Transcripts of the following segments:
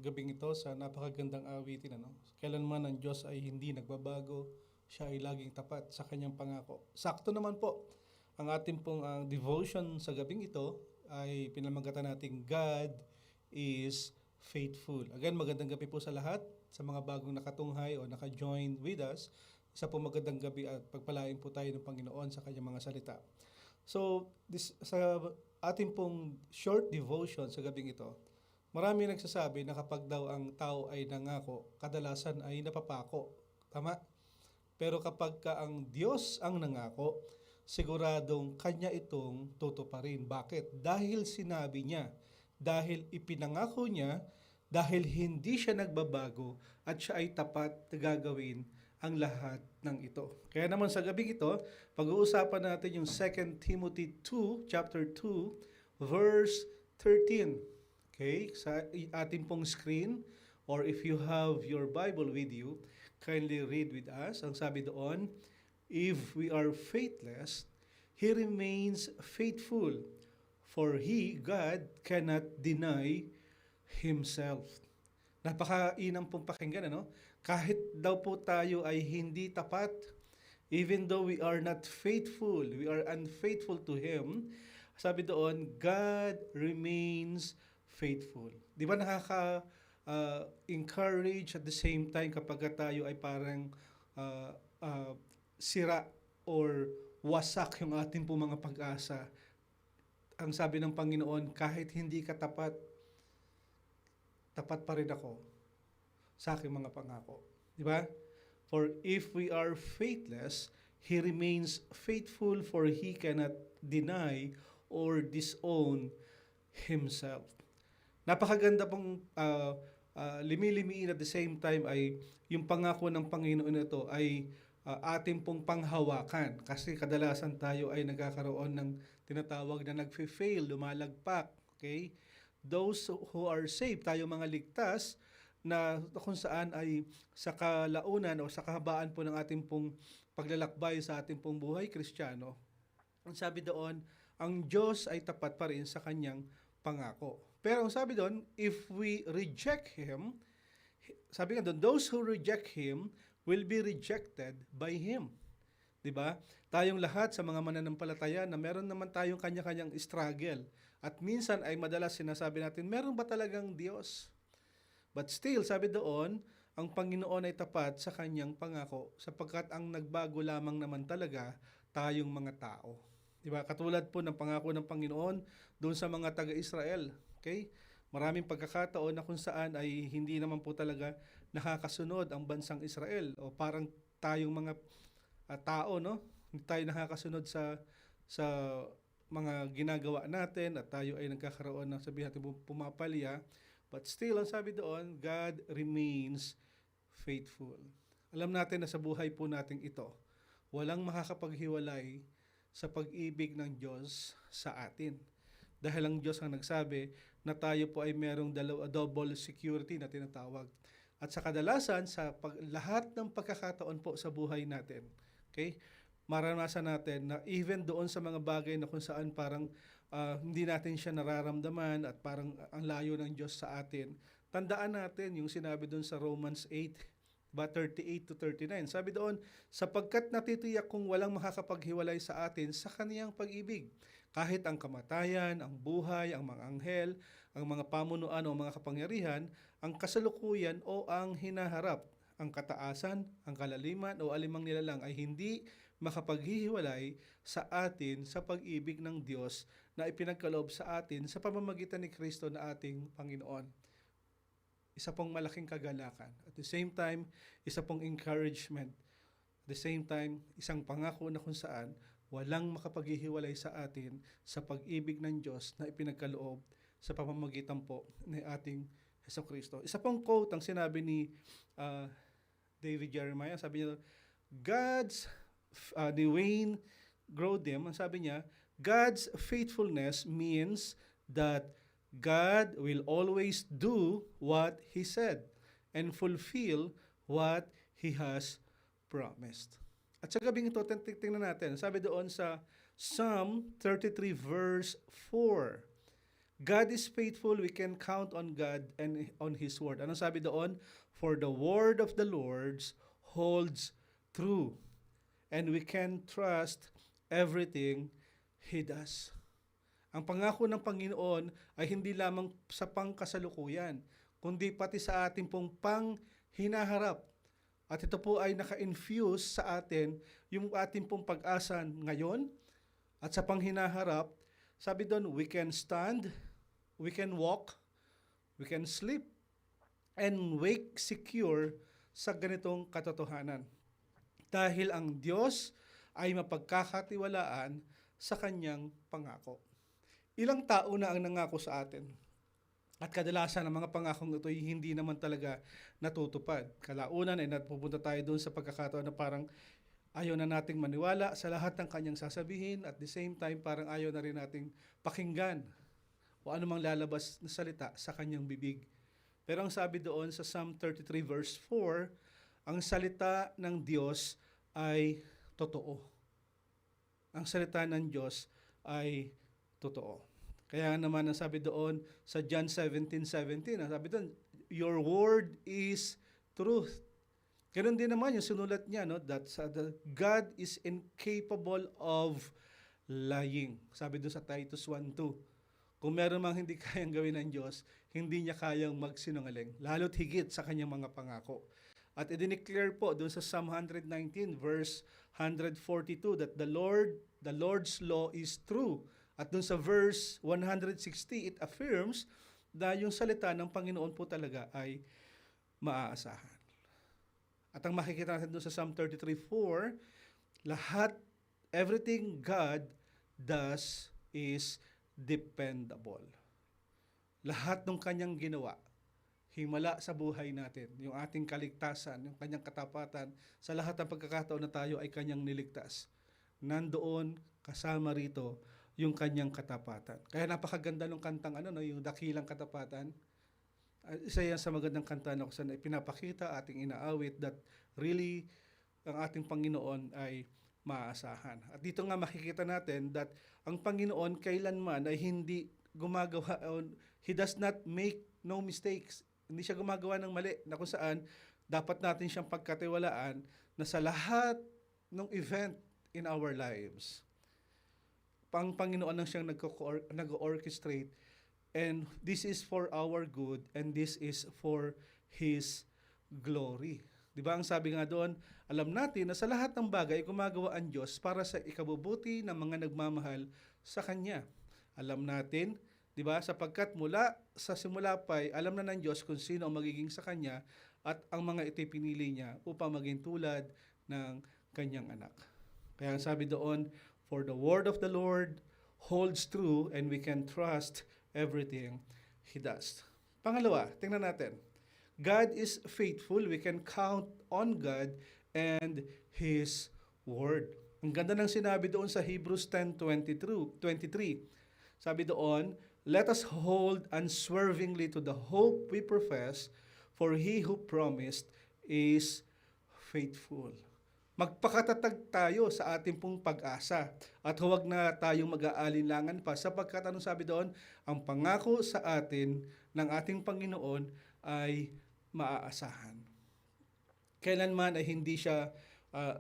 gabing ito sa napakagandang awitin. Kailanman ang Diyos ay hindi nagbabago, siya ay laging tapat sa kanyang pangako. Sakto naman po, ang ating pong devotion sa gabing ito ay pinamagatan nating God is faithful. Again, magandang gabi po sa lahat, sa mga bagong nakatunghay o naka-join with us. Isa po magandang gabi at pagpalain po tayo ng Panginoon sa kanyang mga salita. So, sa ating pong short devotion sa gabing ito, marami nagsasabi na kapag daw ang tao ay nangako, kadalasan ay napapako. Tama? Pero kapag ka ang Diyos ang nangako, siguradong kanya itong tutuparin. Bakit? Dahil sinabi niya, dahil ipinangako niya, dahil hindi siya nagbabago at siya ay tapat na gagawin ang lahat ng ito. Kaya naman sa gabing ito, pag-uusapan natin yung 2 Timothy 2, chapter 2, verse 13. Okay, sa ating pong screen, or if you have your Bible with you, kindly read with us. Ang sabi doon, if we are faithless, He remains faithful, for He, God, cannot deny Himself. Napakainam pong pakinggan, ano? Kahit daw po tayo ay hindi tapat, even though we are not faithful, we are unfaithful to Him, sabi doon, God remains faithful. Di ba encourage at the same time kapag tayo ay parang sira or wasak yung ating po mga pag-asa. Ang sabi ng Panginoon, kahit hindi ka tapat, tapat pa rin ako sa aking mga pangako. Di ba? For if we are faithless, He remains faithful, for He cannot deny or disown Himself. Napakaganda pong limi-limiin at the same time ay yung pangako ng Panginoon ito ay ating pong panghawakan. Kasi kadalasan tayo ay nagkakaroon ng tinatawag na nagfe-fail, lumalagpak. Okay? Those who are saved, tayo mga ligtas, na kung saan ay sa kalaunan o sa kahabaan po ng ating pong paglalakbay sa ating pong buhay Kristiyano, ang sabi doon, ang Diyos ay tapat pa rin sa kanyang pangako. Pero ang sabi doon, if we reject Him, sabi nga doon, those who reject Him will be rejected by Him. Diba? Tayong lahat sa mga mananampalataya na meron naman tayong kanya-kanyang struggle. At minsan ay madalas sinasabi natin, meron ba talagang Diyos? But still, sabi doon, ang Panginoon ay tapat sa kanyang pangako sapagkat ang nagbago lamang naman talaga tayong mga tao. Diba? Katulad po ng pangako ng Panginoon doon sa mga taga-Israel. Okay? Maraming pagkakataon na kung saan ay hindi naman po talaga nakakasunod ang bansang Israel o parang tayong mga tao, no? Hindi tayo nakakasunod sa mga ginagawa natin at tayo ay nagkakaroon ng sabihin natin pumapalya. But still, ang sabi doon, God remains faithful. Alam natin na sa buhay po nating ito, walang makakapaghiwalay sa pag-ibig ng Diyos sa atin. Dahil ang Diyos ang nagsabi na tayo po ay merong double security na tinatawag. At sa kadalasan, sa lahat ng pagkakataon po sa buhay natin, okay, maranasan natin na even doon sa mga bagay na kung saan parang hindi natin siya nararamdaman at parang ang layo ng Diyos sa atin, tandaan natin yung sinabi doon sa Romans 8, 38 to 39. Sabi doon, sapagkat natitiyak kung walang makakapaghiwalay sa atin sa kaniyang pag-ibig, kahit ang kamatayan, ang buhay, ang mga anghel, ang mga pamunuan o mga kapangyarihan, ang kasalukuyan o ang hinaharap, ang kataasan, ang kalaliman o alimang nilalang ay hindi makapaghihiwalay sa atin sa pag-ibig ng Diyos na ipinagkaloob sa atin sa pamamagitan ni Kristo na ating Panginoon. Isa pong malaking kagalakan. At the same time, isa pong encouragement. At the same time, isang pangako na kung saan walang makapaghihiwalay sa atin sa pag-ibig ng Diyos na ipinagkaloob sa pamamagitan po ni ating Jesucristo. Isa pong quote ang sinabi ni David Jeremiah. Sabi niya, ni Wayne Grudem, ang sabi niya, God's faithfulness means that God will always do what He said and fulfill what He has promised. At sa gabing ito, tingnan natin. Sabi doon sa Psalm 33 verse 4, God is faithful, we can count on God and on His word. Anong sabi doon? For the word of the Lord holds true, and we can trust everything He does. Ang pangako ng Panginoon ay hindi lamang sa pangkasalukuyan, kundi pati sa ating pong panghinaharap. At ito po ay naka-infuse sa atin yung ating pong pag-asa ngayon at sa panghinaharap. Sabi doon, we can stand, we can walk, we can sleep, and wake secure sa ganitong katotohanan. Dahil ang Diyos ay mapagkakatiwalaan sa kanyang pangako. Ilang tao na ang nangako sa atin. At kadalasan ang mga pangakong ito ay hindi naman talaga natutupad. Kalaunan ay napupunta tayo doon sa pagkakataon na parang ayaw na nating maniwala sa lahat ng kanyang sasabihin, at the same time parang ayaw na rin nating pakinggan o anumang lalabas na salita sa kanyang bibig. Pero ang sabi doon sa Psalm 33 verse 4, ang salita ng Diyos ay totoo. Ang salita ng Diyos ay totoo. Kaya naman ang sabi doon sa John 17:17, ang sabi doon, your word is truth. Ganun din naman yung sinulat niya, no, that God is incapable of lying. Sabi doon sa Titus 1:2. Kung meron mang hindi kayang gawin ng Diyos, hindi niya kayang magsinungaling, lalo't higit sa kanyang mga pangako. At i-declare po doon sa Psalm 119 verse 142 that the Lord's law is true. At doon sa verse 160, it affirms na yung salita ng Panginoon po talaga ay maaasahan. At ang makikita natin doon sa Psalm 33:4, everything God does is dependable. Lahat ng kanyang ginawa, himala sa buhay natin, yung ating kaligtasan, yung kanyang katapatan, sa lahat ng pagkakataon na tayo ay kanyang niligtas. Nandoon, kasama rito, yung kanyang katapatan. Kaya napakaganda ng kantang yung Dakilang Katapatan. Isa yan sa magandang kanta na kung saan pinapakita, ating inaawit that really ang ating Panginoon ay maaasahan. At dito nga makikita natin that ang Panginoon kailanman ay hindi gumagawa, He does not make no mistakes. Hindi siya gumagawa ng mali na kung saan dapat natin siyang pagkatiwalaan na sa lahat ng event in our lives, Panginoon lang siyang nag-orchestrate, and this is for our good and this is for His glory. Di ba ang sabi nga doon, alam natin na sa lahat ng bagay gumagawa ang Diyos para sa ikabubuti ng mga nagmamahal sa Kanya. Alam natin, di ba, sapagkat mula sa simula pa ay alam na ng Diyos kung sino ang magiging sa Kanya at ang mga ito'y pinili niya upang maging tulad ng Kanyang anak. Kaya ang sabi doon, for the word of the Lord holds true and we can trust everything He does. Pangalawa, tingnan natin. God is faithful. We can count on God and His word. Ang ganda ng sinabi doon sa Hebrews 10:23. Sabi doon, let us hold unswervingly to the hope we profess, for He who promised is faithful. Magpakatatag tayo sa ating pong pag-asa at huwag na tayong mag-aalinlangan pa sapagkat anong sabi doon, ang pangako sa atin ng ating Panginoon ay maaasahan. Kailanman ay hindi siya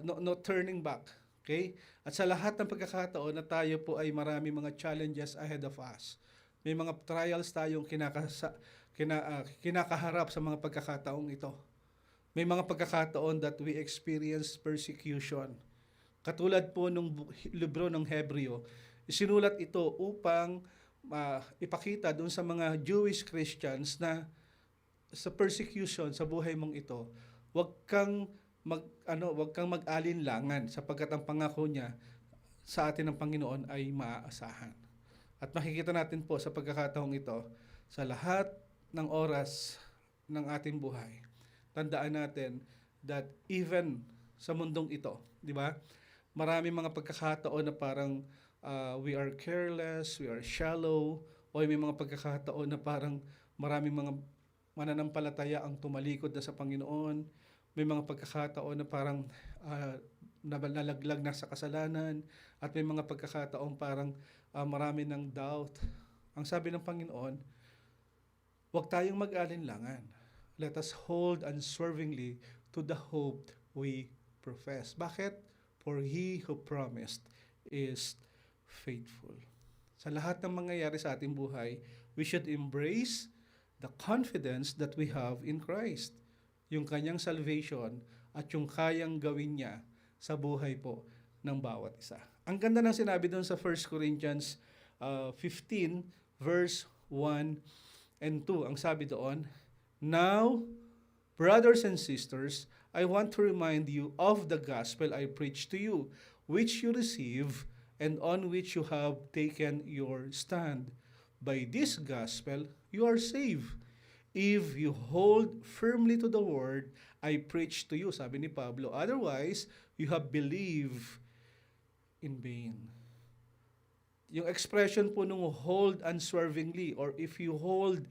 no turning back. Okay? At sa lahat ng pagkakataon na tayo po ay marami mga challenges ahead of us. May mga trials tayong kinakaharap sa mga pagkakataong ito. May mga pagkakataon that we experience persecution. Katulad po nung libro ng Hebreo, isinulat ito upang ipakita doon sa mga Jewish Christians na sa persecution sa buhay mong ito, wag kang mag-alinlangan sapagkat ang pangako niya sa atin ng Panginoon ay maaasahan. At makikita natin po sa pagkakataong ito, sa lahat ng oras ng ating buhay, tandaan natin that even sa mundong ito, di ba? Marami mga pagkakataon na parang we are careless, we are shallow, o may mga pagkakataon na parang maraming mga mananampalataya ang tumalikod na sa Panginoon. May mga pagkakataon na parang nalaglag na sa kasalanan, at may mga pagkakataon parang marami ng doubt Ang sabi ng Panginoon, huwag tayong mag-alinlangan. Let us hold unswervingly to the hope we profess. Bakit? For He who promised is faithful. Sa lahat ng mangyayari sa ating buhay, we should embrace the confidence that we have in Christ. Yung kanyang salvation at yung kayang gawin niya sa buhay po ng bawat isa. Ang ganda ng sinabi doon sa 1 Corinthians 15 verse 1 and 2. Ang sabi doon, "Now, brothers and sisters, I want to remind you of the gospel I preached to you, which you receive and on which you have taken your stand. By this gospel, you are saved, if you hold firmly to the word I preached to you." Sabi ni Pablo, "Otherwise, you have believed in vain." Yung expression po nung hold unswervingly or if you hold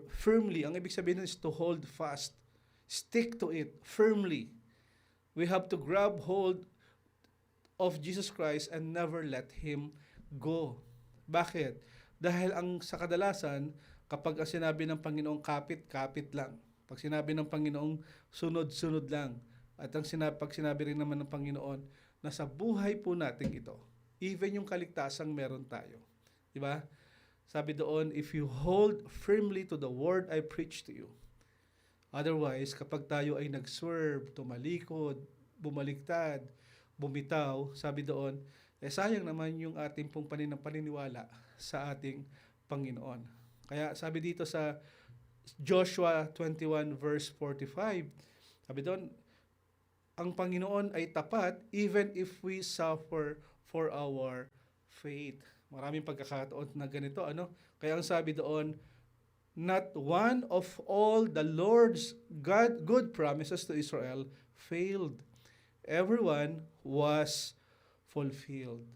firmly, ang ibig sabihin is to hold fast. Stick to it firmly. We have to grab hold of Jesus Christ and never let Him go. Bakit? Dahil sa kadalasan, kapag sinabi ng Panginoong kapit, kapit lang. Pag sinabi ng Panginoong sunod, sunod lang. At pag sinabi rin naman ng Panginoon na sa buhay po natin ito, even yung kaligtasang meron tayo. Diba? Sabi doon, if you hold firmly to the word I preach to you. Otherwise, kapag tayo ay nag-swerve, tumalikod, bumaliktad, bumitaw, sabi doon, sayang naman yung ating pong paniniwala sa ating Panginoon. Kaya sabi dito sa Joshua 21 verse 45, sabi doon, ang Panginoon ay tapat even if we suffer for our faith. Maraming pagkakataon na ganito, Kaya ang sabi doon, not one of all the Lord's good promises to Israel failed. Everyone was fulfilled.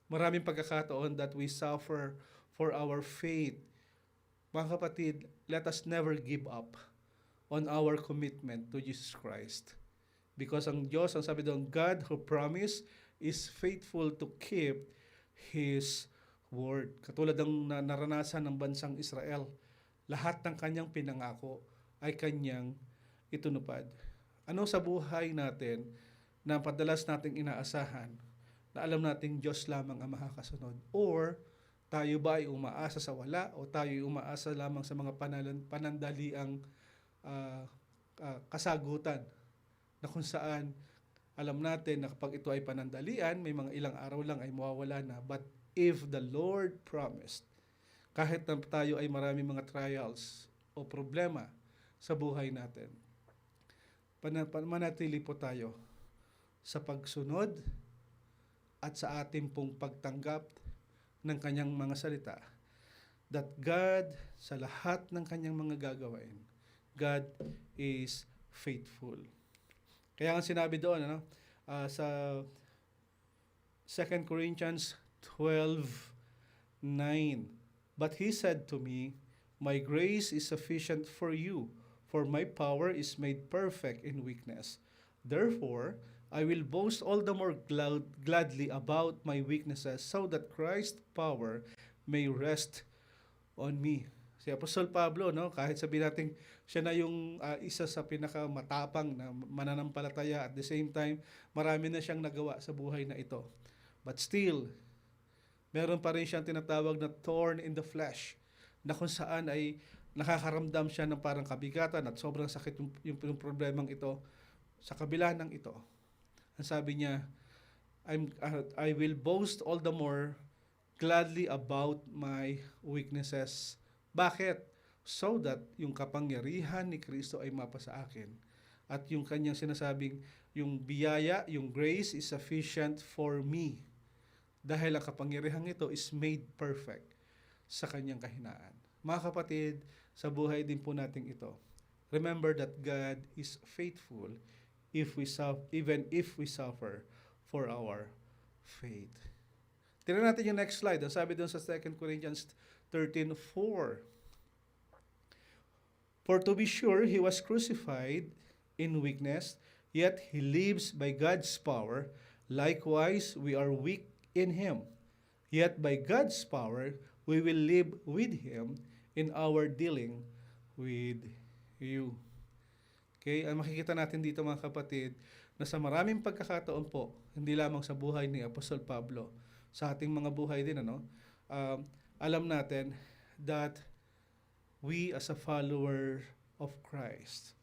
Maraming pagkakataon that we suffer for our faith. Mga kapatid, let us never give up on our commitment to Jesus Christ. Because ang Diyos, ang sabi doon, God who promised is faithful to keep His word. Katulad ng naranasan ng bansang Israel, lahat ng kanyang pinangako ay kanyang itunupad. Ano sa buhay natin na padalas nating inaasahan na alam nating Diyos lamang ang makakasunod? Or tayo ba ay umaasa sa wala o tayo ay umaasa lamang sa mga panandaliang kasagutan na kung saan alam natin na kapag ito ay panandalian, may mga ilang araw lang ay mawawala na. But if the Lord promised, kahit na tayo ay marami mga trials o problema sa buhay natin, manatili po tayo sa pagsunod at sa ating pong pagtanggap ng kanyang mga salita, that God, sa lahat ng kanyang mga gagawin, God is faithful. Kaya ang sinabi doon, sa 2 Corinthians 12:9, "But He said to me, my grace is sufficient for you, for my power is made perfect in weakness. Therefore, I will boast all the more gladly about my weaknesses, so that Christ's power may rest on me." Si Apostol Pablo, kahit sabihin natin siya na yung isa sa pinakamatapang na mananampalataya, at the same time, marami na siyang nagawa sa buhay na ito. But still, meron pa rin siyang tinatawag na thorn in the flesh, na kung saan ay nakakaramdam siya ng parang kabigatan at sobrang sakit yung problemang ito. Sa kabila ng ito, ang sabi niya, I will boast all the more gladly about my weaknesses. Bakit? So that yung kapangyarihan ni Kristo ay mapa sa akin. At yung kanyang sinasabing, yung biyaya, yung grace is sufficient for me. Dahil ang kapangyarihan ito is made perfect sa kanyang kahinaan. Mga kapatid, sa buhay din po natin ito, remember that God is faithful even if we suffer for our faith. Tingnan natin yung next slide. Ang sabi doon sa 2 Corinthians 13:4. "For to be sure, He was crucified in weakness, yet He lives by God's power. Likewise, we are weak in Him, yet by God's power, we will live with Him in our dealing with you. Okay? Ang makikita natin dito mga kapatid, na sa maraming pagkakataon po, hindi lamang sa buhay ni Apostol Pablo, sa ating mga buhay din, alam natin that we as a follower of Christ,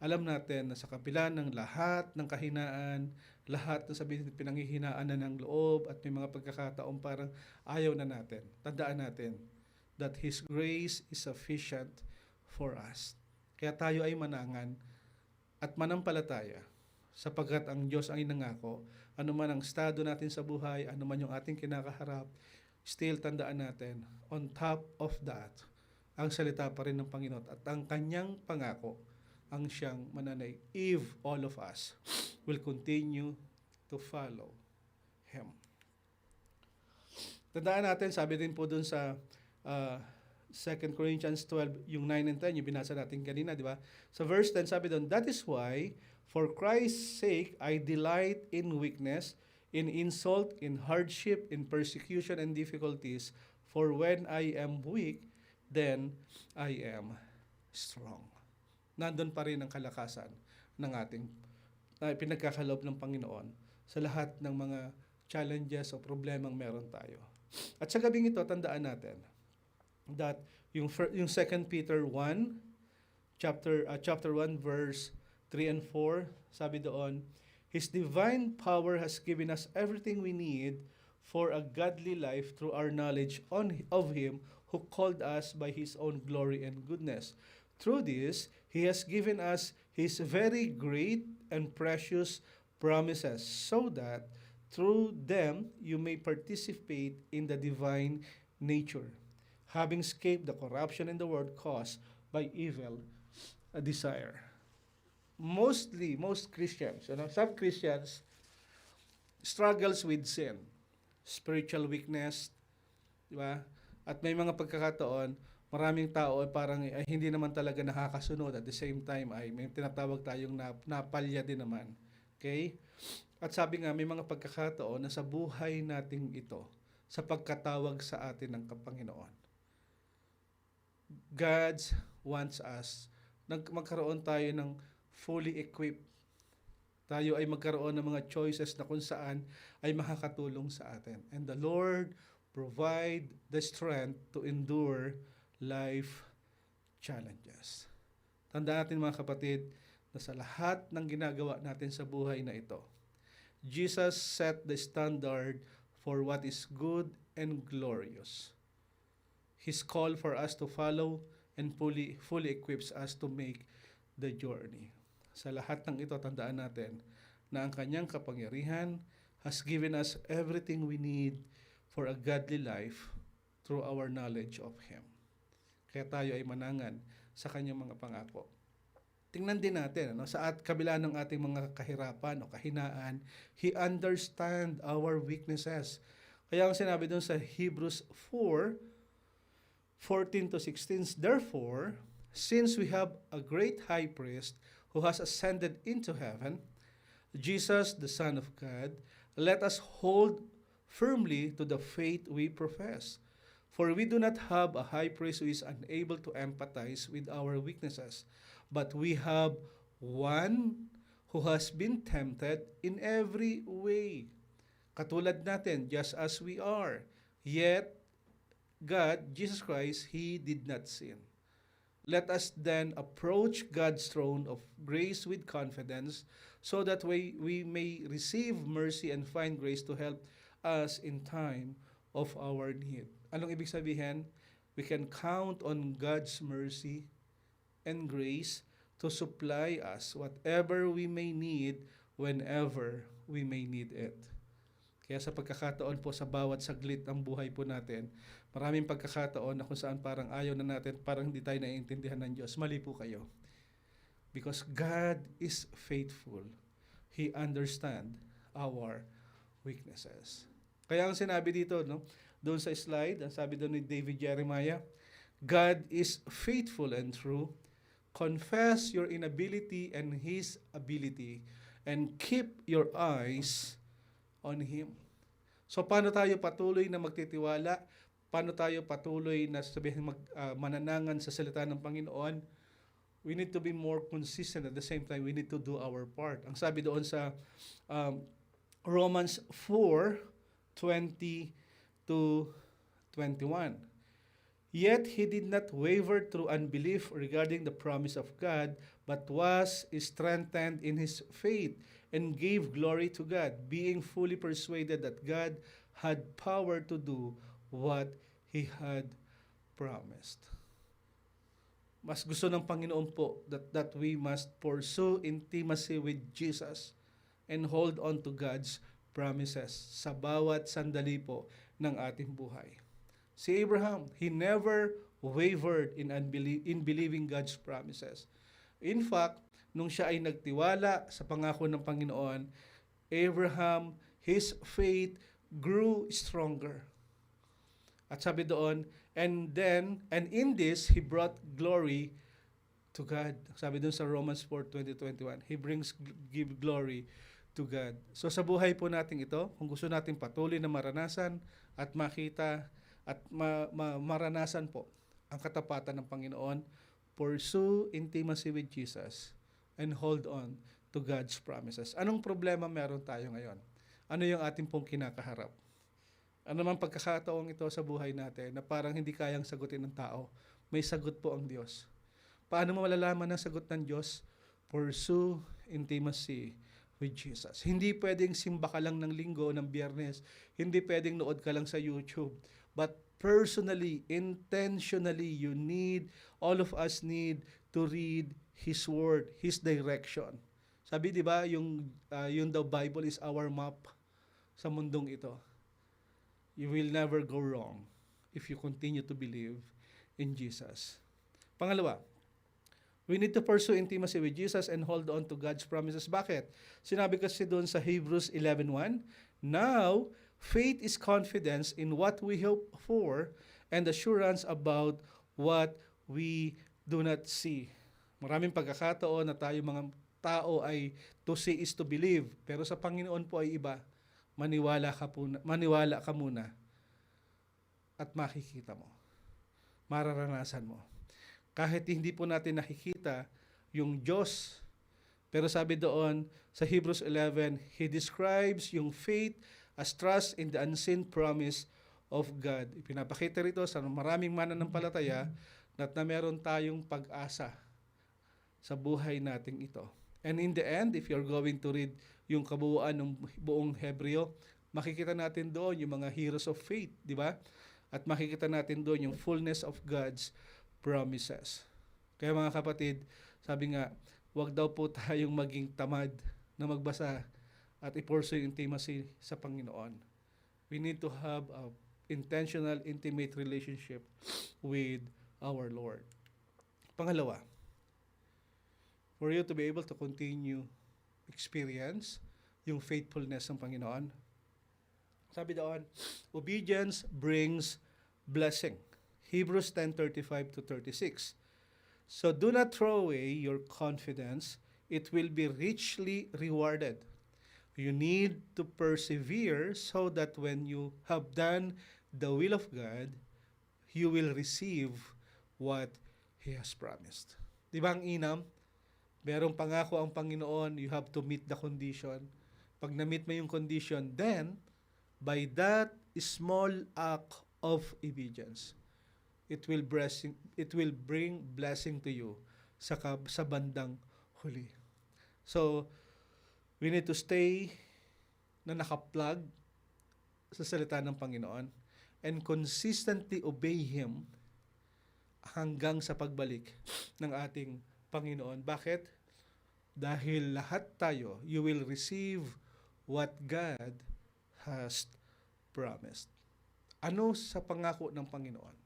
alam natin na sa kabila ng lahat ng kahinaan, lahat ng sabihin pinanghihinaan na ng loob at may mga pagkakataon parang ayaw na natin. Tandaan natin that His grace is sufficient for us. Kaya tayo ay manangan at manampalataya sapagkat ang Diyos ang inangako, ano man ang estado natin sa buhay, ano man yung ating kinakaharap, still tandaan natin, on top of that, ang salita pa rin ng Panginoon at ang kanyang pangako ang siyang mananay if all of us will continue to follow Him. Tandaan natin, sabi din po dun sa 2 Corinthians 12, yung 9 and 10, yung binasa natin kanina, di ba? Sa verse 10, sabi doon, that is why, for Christ's sake, I delight in weakness, in insult, in hardship, in persecution and difficulties, for when I am weak, then I am strong. Nandun pa rin ang kalakasan ng ating pinagkakaloob ng Panginoon sa lahat ng mga challenges o problemang meron tayo. At sa gabing ito, tandaan natin that yung 2 Peter 1, chapter 1, verse 3 and 4, sabi doon, His divine power has given us everything we need for a godly life through our knowledge of Him who called us by His own glory and goodness. Through this, He has given us His very great and precious promises, so that through them you may participate in the divine nature, having escaped the corruption in the world caused by evil desire. Most Christians, some Christians struggles with sin, spiritual weakness, di ba? At may mga pagkakataon, maraming tao ay parang hindi naman talaga nakakasunod. At the same time ay may tinatawag tayong napalya din naman. Okay? At sabi nga, may mga pagkakataon na sa buhay nating ito, sa pagkatawag sa atin ng Panginoon, God wants us na magkaroon tayo ng fully equipped. Tayo ay magkaroon ng mga choices na kung saan ay makakatulong sa atin. And the Lord provide the strength to endure life challenges. Tandaan natin mga kapatid, na sa lahat ng ginagawa natin sa buhay na ito, Jesus set the standard for what is good and glorious. His call for us to follow and fully equips us to make the journey. Sa lahat ng ito, tandaan natin na ang kanyang kapangyarihan has given us everything we need for a godly life through our knowledge of Him. Kaya tayo ay manangan sa kanyang mga pangako. Tingnan din natin, sa kabila ng ating mga kahirapan o kahinaan, He understand our weaknesses. Kaya ang sinabi doon sa Hebrews 4:14-16, therefore, since we have a great high priest who has ascended into heaven, Jesus, the Son of God, let us hold firmly to the faith we profess. For we do not have a high priest who is unable to empathize with our weaknesses, but we have one who has been tempted in every way, katulad natin, just as we are. Yet, God, Jesus Christ, He did not sin. Let us then approach God's throne of grace with confidence, so that we may receive mercy and find grace to help us in time of our need. Anong ibig sabihin? We can count on God's mercy and grace to supply us whatever we may need whenever we may need it. Kaya sa pagkakataon po sa bawat saglit ng buhay po natin, maraming pagkakataon na kung saan parang ayaw na natin, parang hindi tayo naiintindihan ng Diyos. Mali po kayo. Because God is faithful. He understands our weaknesses. Kaya ang sinabi dito, doon sa slide, ang sabi doon ni David Jeremiah, God is faithful and true. Confess your inability and His ability, and keep your eyes on Him. So paano tayo patuloy na magtitiwala? paano tayo patuloy na mananangan sa salita ng Panginoon, we need to be more consistent. At the same time, we need to do our part. Ang sabi doon sa um, Romans 4:20 to 21. Yet he did not waver through unbelief regarding the promise of God, but was strengthened in his faith and gave glory to God, being fully persuaded that God had power to do what he had promised. Mas gusto ng Panginoon po that we must pursue intimacy with Jesus and hold on to God's promises sa bawat sandali po ng ating buhay. Si Abraham, he never wavered in believing God's promises. In fact, nung siya ay nagtiwala sa pangako ng Panginoon, Abraham, his faith grew stronger. At sabi doon, and in this, he brought glory to God. Sabi doon sa Romans 4:20-21, he give glory to God. So sa buhay po natin ito, kung gusto natin patuloy na maranasan at makita at maranasan po ang katapatan ng Panginoon, pursue intimacy with Jesus and hold on to God's promises. Anong problema meron tayo ngayon? Ano yung ating pong kinakaharap? Ano man pagkakataong ito sa buhay natin na parang hindi kayang sagutin ng tao, may sagot po ang Diyos. Paano mo malalaman ang sagot ng Diyos? Pursue intimacy with Jesus. Hindi pwedeng simba ka lang ng linggo, ng Biyernes. Hindi pwedeng nood ka lang sa YouTube. But personally, intentionally, all of us need to read His Word, His direction. Sabi, di ba, yung the Bible is our map sa mundong ito. You will never go wrong if you continue to believe in Jesus. Pangalawa, we need to pursue intimacy with Jesus and hold on to God's promises. Bakit? Sinabi kasi doon sa Hebrews 11:1, now, faith is confidence in what we hope for and assurance about what we do not see. Maraming pagkakataon na tayo mga tao ay to see is to believe. Pero sa Panginoon po ay iba. Maniwala ka muna at makikita mo. Mararanasan mo. Kahit hindi po natin nakikita yung Diyos. Pero sabi doon sa Hebrews 11, He describes yung faith as trust in the unseen promise of God. Ipinapakita rito sa maraming mananampalataya na meron tayong pag-asa sa buhay nating ito. And in the end, if you're going to read yung kabuuan ng buong Hebreo, makikita natin doon yung mga heroes of faith, di ba? At makikita natin doon yung fullness of God's promises. Kaya mga kapatid, sabi nga, wag daw po tayong maging tamad na magbasa at i-pursue intimacy sa Panginoon. We need to have a intentional, intimate relationship with our Lord. Pangalawa, for you to be able to continue experience yung faithfulness ng Panginoon, sabi doon, obedience brings blessing. Hebrews 10:35-36. So do not throw away your confidence, it will be richly rewarded. You need to persevere so that when you have done the will of God, you will receive what He has promised. Di ba ang inam? Merong pangako ang Panginoon, you have to meet the condition. Pag na-meet mo yung condition, then, by that small act of obedience, it will bring blessing to you sa bandang huli. So, we need to stay na nakaplug sa salita ng Panginoon and consistently obey Him hanggang sa pagbalik ng ating Panginoon. Bakit? Dahil lahat tayo, you will receive what God has promised. Ano sa pangako ng Panginoon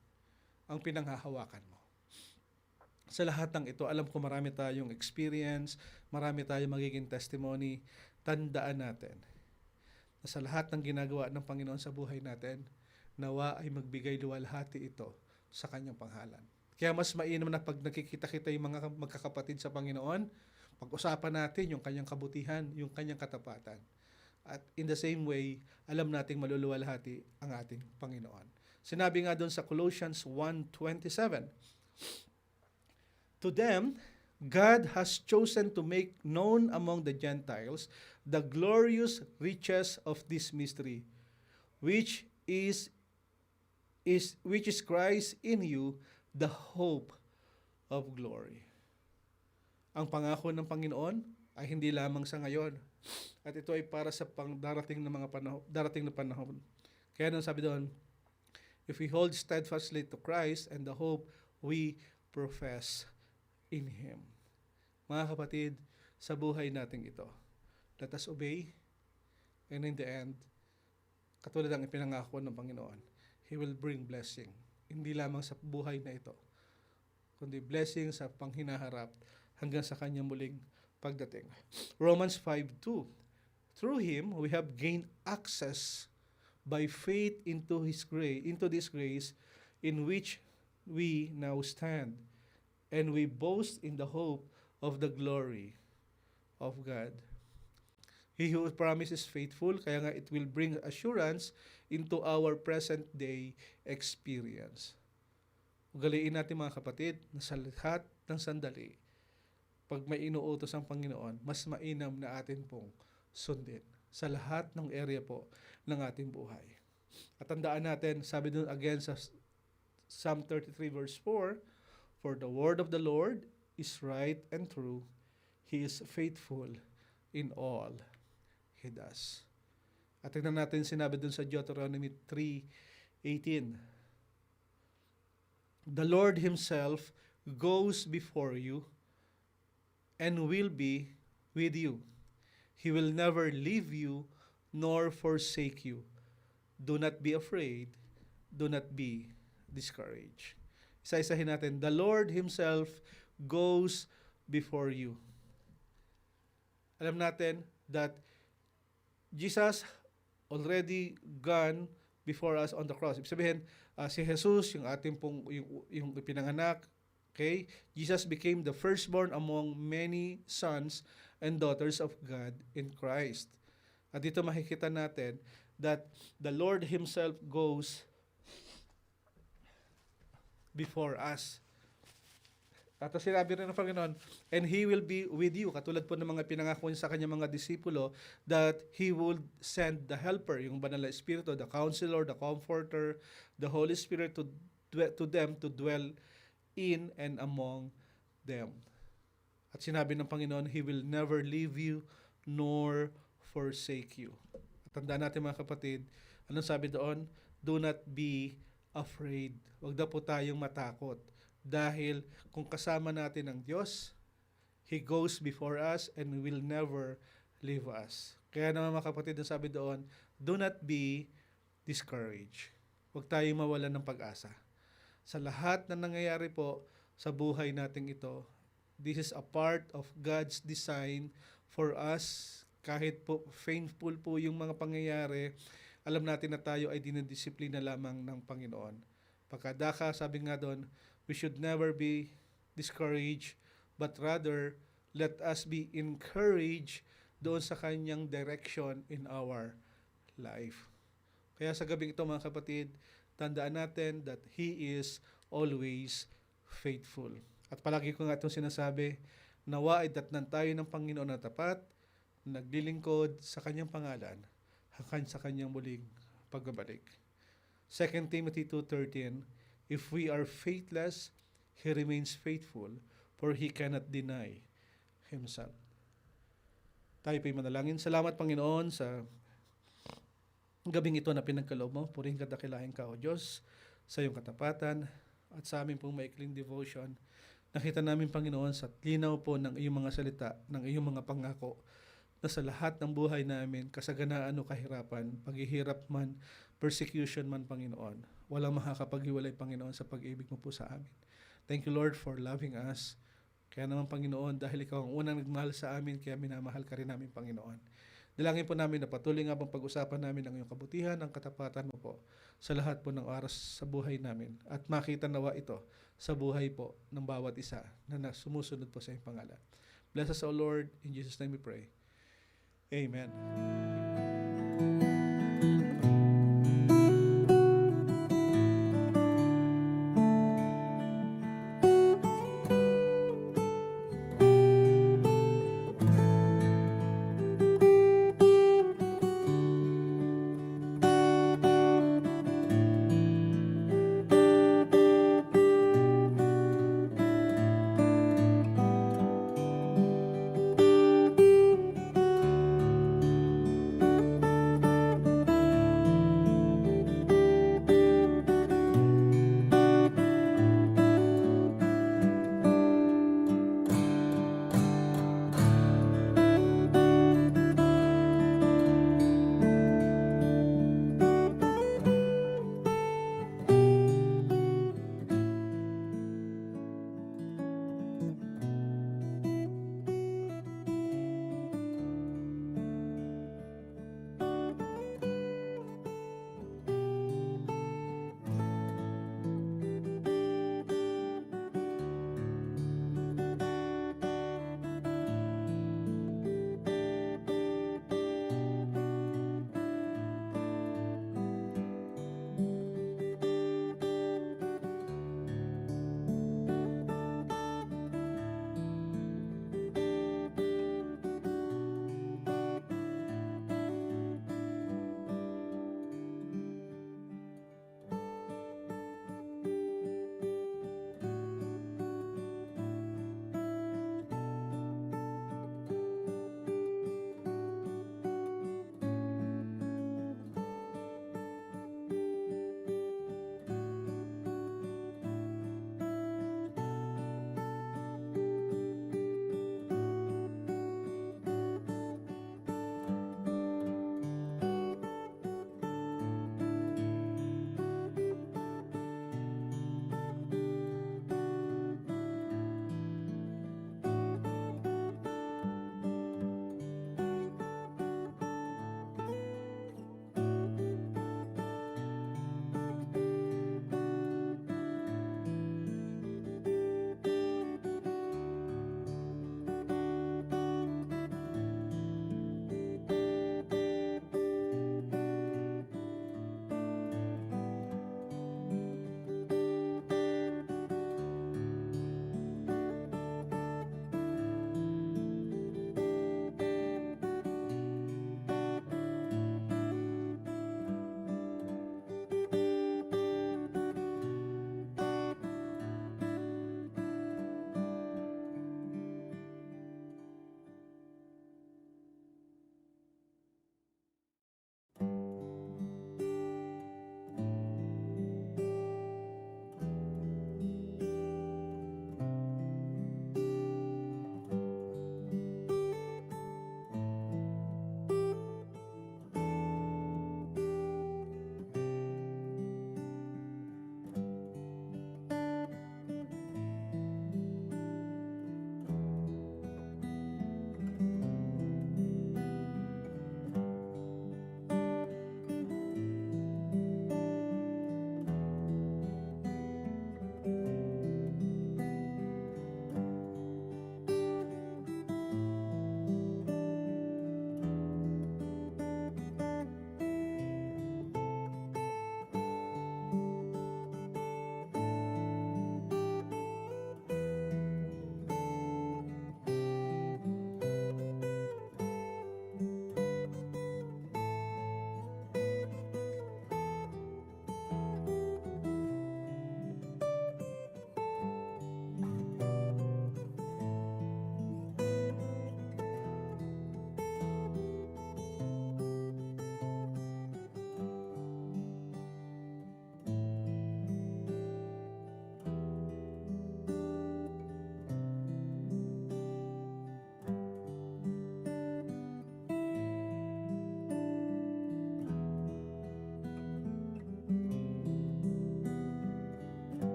ang pinanghahawakan mo? Sa lahat ng ito, alam ko marami tayong experience, marami tayong magiging testimony. Tandaan natin na sa lahat ng ginagawa ng Panginoon sa buhay natin, nawa ay magbigay luwalhati ito sa kanyang panghalan. Kaya mas mainam na pag nakikita-kita yung mga magkakapatid sa Panginoon, pag-usapan natin yung kanyang kabutihan, yung kanyang katapatan. At in the same way, alam nating maluluwalhati ang ating Panginoon. Sinabi nga doon sa Colossians 1:27, to them, God has chosen to make known among the Gentiles the glorious riches of this mystery, which is Christ in you, the hope of glory. Ang pangako ng Panginoon ay hindi lamang sa ngayon, at ito ay para sa darating na panahon. Kaya nung sabi doon, if we hold steadfastly to Christ and the hope we profess in Him. Mga kapatid, sa buhay natin ito, let us obey, and in the end, katulad ng ipinangako ng Panginoon, He will bring blessing. Hindi lamang sa buhay na ito, kundi blessing sa panghinaharap hanggang sa kanyang muling pagdating. Romans 5:2, through Him we have gained access by faith into this grace in which we now stand, and we boast in the hope of the glory of God. He who promises faithful, kaya nga it will bring assurance into our present day experience. Ugaliin natin mga kapatid na sa lahat ng sandali, pag may inuutos ang Panginoon, mas mainam na atin pong sundin sa lahat ng area po ng ating buhay. At tandaan natin, sabi doon again sa Psalm 33 verse 4, for the word of the Lord is right and true. He is faithful in all He does. At tignan natin sinabi doon sa Deuteronomy 3:18. The Lord Himself goes before you and will be with you. He will never leave you nor forsake you. Do not be afraid. Do not be discouraged. Isa-isahin natin. The Lord Himself goes before you. Alam natin that Jesus already gone before us on the cross. Ibig sabihin, si Jesus, yung ating pong, yung pinanganak, okay? Jesus became the firstborn among many sons and daughters of God in Christ. At dito makikita natin that the Lord Himself goes before us. At sinabi rin ng Panginoon, and He will be with you. Katulad po ng mga pinangako niya sa kanyang mga disipulo, that He will send the helper, yung banal na Espiritu, the counselor, the comforter, the Holy Spirit to them to dwell in and among them. At sinabi ng Panginoon, He will never leave you nor forsake you. At tandaan natin mga kapatid, anong sabi doon? Do not be afraid. Huwag na po tayong matakot. Dahil kung kasama natin ang Diyos, He goes before us and will never leave us. Kaya naman mga kapatid, ang sabi doon, do not be discouraged. Huwag tayong mawalan ng pag-asa. Sa lahat na nangyayari po sa buhay natin ito, this is a part of God's design for us. Kahit po painful po yung mga pangyayari, alam natin na tayo ay dinidisiplina lamang ng Panginoon. Pagkadaka, sabi nga doon, we should never be discouraged, but rather, let us be encouraged doon sa kanyang direction in our life. Kaya sa gabing ito mga kapatid, tandaan natin that He is always faithful. At palagi ko nga itong sinasabi, nawa ay datnan tayo ng Panginoon na tapat, naglilingkod sa kanyang pangalan, hanggang sa kanyang muling pagbabalik. 2 Timothy 2:13, if we are faithless, He remains faithful, for He cannot deny Himself. Tayo po'y manalangin. Salamat, Panginoon, sa gabing ito na pinagkaloob mo. Purihin kadakilahin ka, O Diyos, sa iyong katapatan at sa aming pong maikling devotion. Nakita namin, Panginoon, sa linaw po ng iyong mga salita, ng iyong mga pangako, na sa lahat ng buhay namin, kasaganaan o kahirapan, paghihirap man, persecution man, Panginoon, walang makakapaghiwalay, Panginoon, sa pag-ibig mo po sa amin. Thank you, Lord, for loving us. Kaya naman, Panginoon, dahil Ikaw ang unang nagmahal sa amin, kaya minamahal ka rin namin, Panginoon. Dalangin po namin na patuloy nga pang pag-usapan namin ang iyong kabutihan, ang katapatan mo po sa lahat po ng oras sa buhay namin. At makita nawa ito sa buhay po ng bawat isa na sumusunod po sa iyong pangalan. Bless us, O Lord. In Jesus' name we pray. Amen.